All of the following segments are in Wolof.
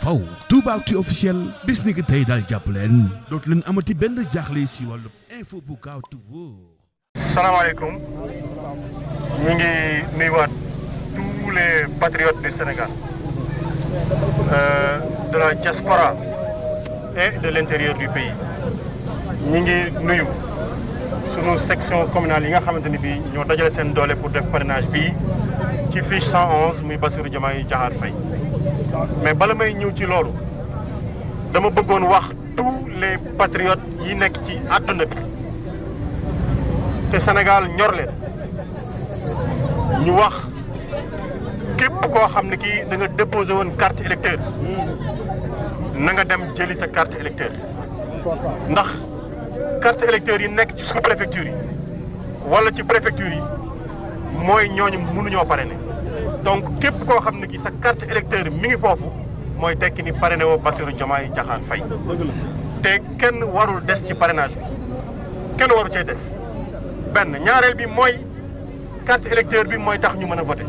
faw Toubactu officiel bis ni ki tey daal jàpp leen dootu leen amati benn jaaxle si wàllu info bu gaaw te wóor. salaamaaleykum ñu ngi nuyuwaat tous les patriotes du Sénégal de la diaspora et de l'intérieur du pays ñu ngi nuyu sunu section communale yi nga xamante ni bii ñoo dajale seen doole pour def parrainage bii ci fiche 111 muy Bassirou Diomaye Diakhar Faye mais bala may ñëw ci loolu dama bëggoon wax tous les patriotes yi nekk ci àdduna bi te Sénégal ñor leen ñu wax képp koo xam ne kii da nga déposé woon carte électeur na nga dem jëli sa carte électeur ndax carte électeur yi nekk ci sous-préfecture yi wala ci préfecture yi mooy ñooñu mënuñoo parrainer donc képp koo xam ne kii sa carte électeur mi ngi foofu mooy tekki ni parrainé woo Bassirou Diomaye Diakhar Faye te kenn warul des ci parrainage bi kenn waru cee des benn ñaareel bi mooy carte électeur bi mooy tax ñu mën a voter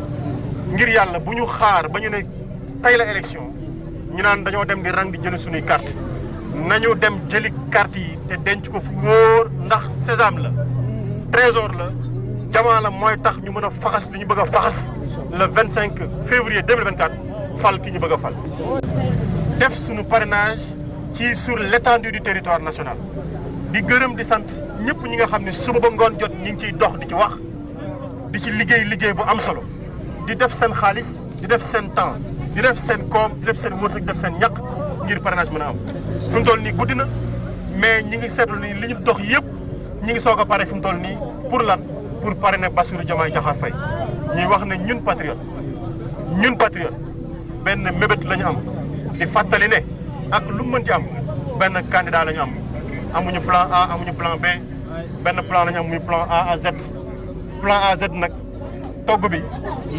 ngir yàlla bu ñu xaar ba ñu ne tey la élection ñu naan dañoo dem di rang di jëli suñuy carte nañu dem jëli carte yi te denc ko fu wóor ndax sésame la trésor la jamaa la mooy tax ñu mën a faxas li ñu bëgg a faxas le 25 février 2024 fal ki ñu bëgg a fal def suñu parrainage ci sur l'étendue du territoire national di gërëm di sant ñëpp ñi nga xam ne suba ba ngoon jot ñi ngi ciy dox di ci wax di ci liggéey bu am solo di def seen xaalis di def seen temps di def seen koom di def seen wërsëg di def seen ñaq ngir parrainage mën a am fi mu toll nii guddi na mais ñi ngi seetlu ni li ñu dox yëpp ñi ngi soog a pare fi mu toll nii pour lan pour parrainer Bassirou Diomaye Diakhar Faye ñuy wax ne ñun patriote benn mébét la ñu am di fàttali ne ak lu mën ci am benn candidat la ñu am amuñu plan A amuñu plan B benn plan la ñu am muy plan A à Z plan A Z nag togg bi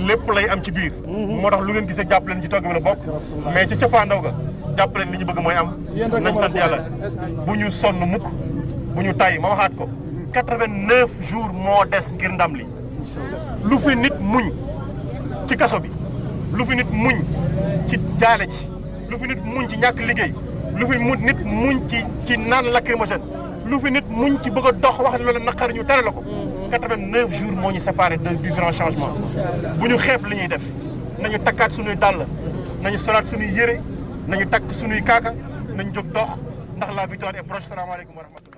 lépp lay am ci biir moo tax lu ngeen gis jàpp leen ci togg bi la bokk mais ci cappaandaw ga jàpp leen li ñu bëgg mooy am nañ sant yàlla bu ñu sonn mukk bu ñu tay ma waxaat ko 89 jours moo des ngir ndam li lu fi nit muñ ci kaso bi lu fi nit muñ ci jaale ji lu fi nit muñ ci ñàkk liggéey lu fi nit muñ ci naan lacrymogène lu fi nit muñ ci bëgg a dox wax loolu naqar ñu tere la ko 89 jours moo ñu séparé du grand changement bu ñu xeeb li ñuy def nañu takkaat suñuy dàll nañu solaat suñuy yére nañu takk suñuy kaaka nañu jóg dox ndax la victoire est proche. Salaamaaleykum wa rahmatullah.